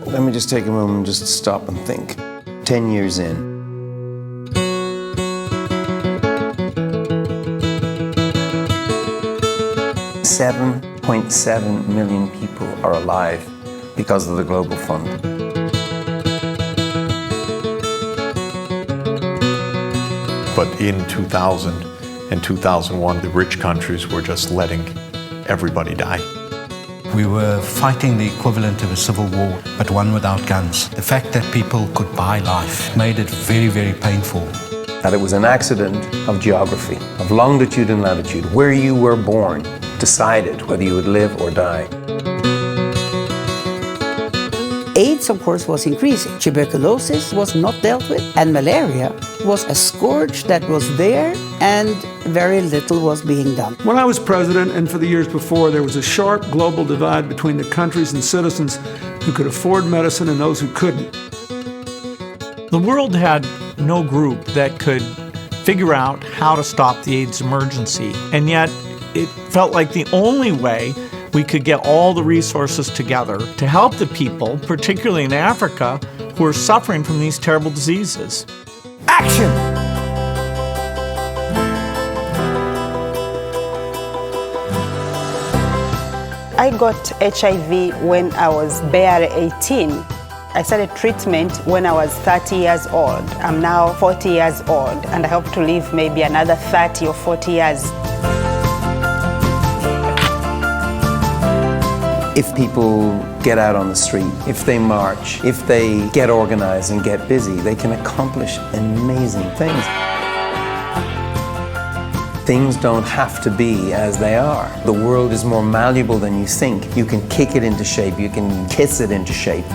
Let me just take a moment just to stop and think. 10 years in. $7.7 million people are alive because of the Global Fund. But in 2000 and 2001, the rich countries were just letting everybody die. We were fighting the equivalent of a civil war, but one without guns. The fact that people could buy life made it very, very painful. That it was an accident of geography, of longitude and latitude. Where you were born decided whether you would live or die. AIDS, of course, was increasing. Tuberculosis was not dealt with, and malaria was a scourge that was there, and very little was being done. When I was president, and for the years before, there was a sharp global divide between the countries and citizens who could afford medicine and those who couldn't. The world had no group that could figure out how to stop the AIDS emergency, and yet it felt like the only way we could get all the resources together to help the people, particularly in Africa, who are suffering from these terrible diseases. Action! I got HIV when I was barely 18. I started treatment when I was 30 years old. I'm now 40 years old, and I hope to live maybe another 30 or 40 years. If people get out on the street, if they march, if they get organized and get busy, they can accomplish amazing things. Things don't have to be as they are. The world is more malleable than you think. You can kick it into shape, you can kiss it into shape.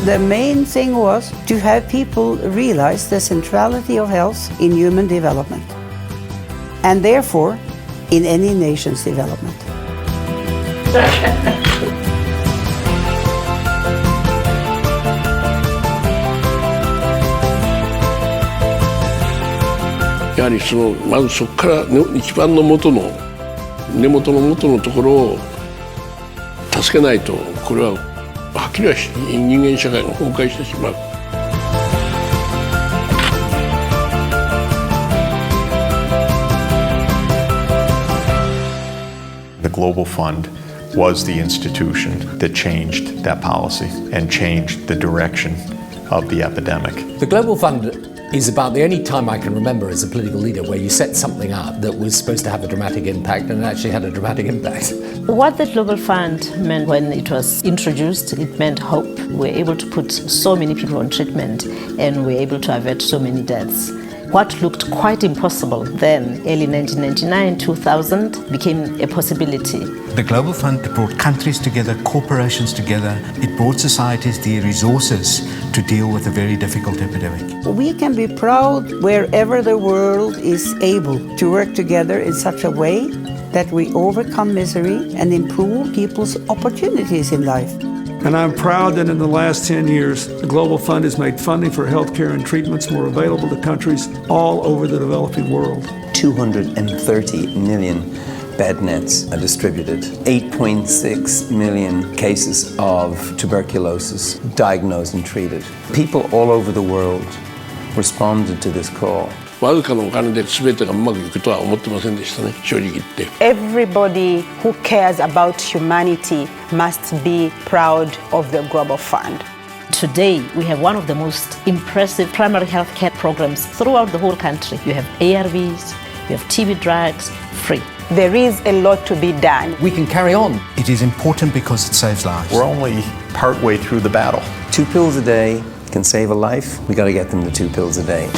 The main thing was to have people realize the centrality of health in human development, and therefore in any nation's development. .まずそこから一番の元の根元の元のところを助けないと、これははっきりは人間社会が崩壊してしまう。The Global Fund was the institution that changed that policy and changed the direction of the epidemic. The Global Fund is about the only time I can remember as a political leader where you set something up that was supposed to have a dramatic impact and it actually had a dramatic impact. What the Global Fund meant when it was introduced, it meant hope. We were able to put so many people on treatment and we were able to avert so many deaths. What looked quite impossible then, early 1999, 2000, became a possibility. The Global Fund brought countries together, corporations together. It brought societies the resources to deal with a very difficult epidemic. We can be proud wherever the world is able to work together in such a way that we overcome misery and improve people's opportunities in life. And I'm proud that in the last 10 years, the Global Fund has made funding for healthcare and treatments more available to countries all over the developing world. 230 million bed nets are distributed. 8.6 million cases of tuberculosis diagnosed and treated. People all over the world responded to this call. わずかなお金で全てがうまくいくとは思ってませんでしたね、正直言って。Everybody who cares about humanity must be proud of the Global Fund. Today, we have one of the most impressive primary health care programs throughout the whole country. You have ARVs, you have TB drugs, free. There is a lot to be done. We can carry on. It is important because it saves lives. We're only partway through the battle. 2 pills a day can save a life. We got to get them to 2 pills a day.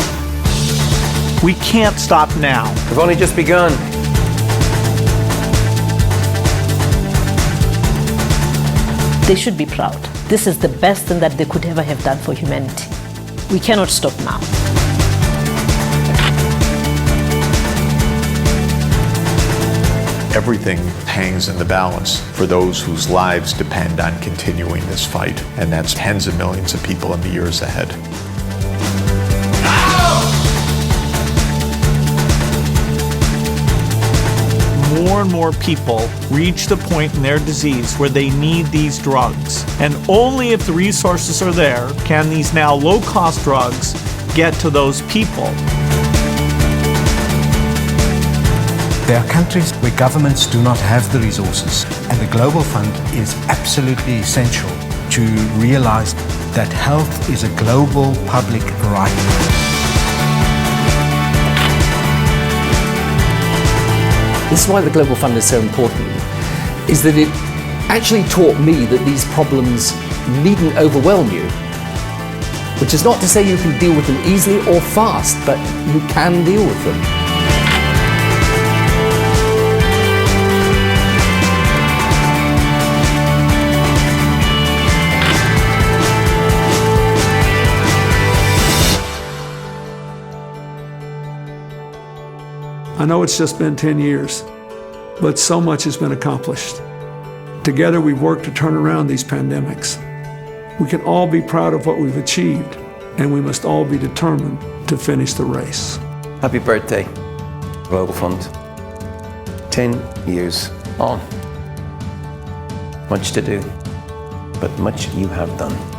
We can't stop now. We've only just begun. They should be proud. This is the best thing that they could ever have done for humanity. We cannot stop now. Everything hangs in the balance for those whose lives depend on continuing this fight, and that's tens of millions of people in the years ahead. more and more people reach the point in their disease where they need these drugs. And only if the resources are there can these now low-cost drugs get to those people. There are countries where governments do not have the resources, and the Global Fund is absolutely essential to realize that health is a global public right. This is why the Global Fund is so important, is that it actually taught me that these problems needn't overwhelm you. Which is not to say you can deal with them easily or fast, but you can deal with them. I know it's just been 10 years, but so much has been accomplished. Together we've worked to turn around these pandemics. We can all be proud of what we've achieved, and we must all be determined to finish the race. Happy birthday, Global Fund. 10 years on. Much to do, but much you have done.